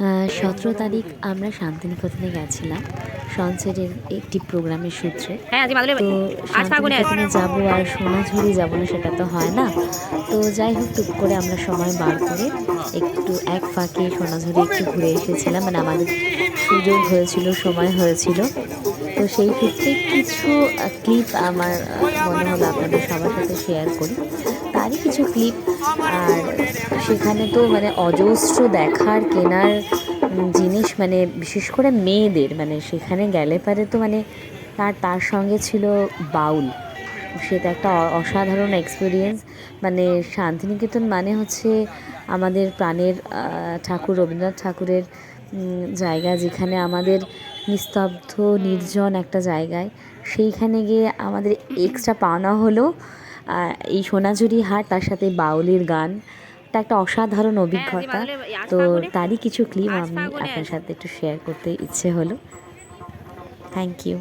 17 তারিখ আমরা শান্তিনিকেতনে গেছিলাম সনসেটের একটি প্রোগ্রামের সূত্রে। হ্যাঁ আজ মাদুরে তো আজ ফাগুনে শান্তিনিকেতনে যাবো আর সোনাঝুরি যাবো না সেটা তো হয় না। তো যাই হোক, টুক করে আমরা সময় বার করে একটু এক ফাঁকে সোনাঝুরি একটু ঘুরে এসেছিলাম, মানে আমাদের সুযোগ হয়েছিল, সময় হয়েছিল। তো সেই সূত্রে কিছু ক্লিপ আমার মনে হলো আপনাদের সবার সাথে শেয়ার করি, তারই কিছু ক্লিপ। আর সেখানে তো মানে অজস্র দেখার কেনার জিনিস, মানে বিশেষ করে মেয়েদের, মানে সেখানে গেলে পারে তো মানে তার সঙ্গে ছিল বাউল। সেটা একটা অসাধারণ এক্সপিরিয়েন্স। মানে শান্তিনিকেতন মানে হচ্ছে আমাদের প্রাণের ঠাকুর রবীন্দ্রনাথ ঠাকুরের জায়গা, যেখানে আমাদের নিস্তব্ধ নির্জন একটা জায়গায়, সেইখানে গিয়ে আমাদের এক্সট্রা পাওনা হলো এই সোনাঝুরি হাট, তার সাথে বাউলের গান। এটা একটা অসাধারণ অভিজ্ঞতা। তো তারই কিছু ক্লিপ আমি আপনার সাথে একটু শেয়ার করতে ইচ্ছে হলো। Thank you.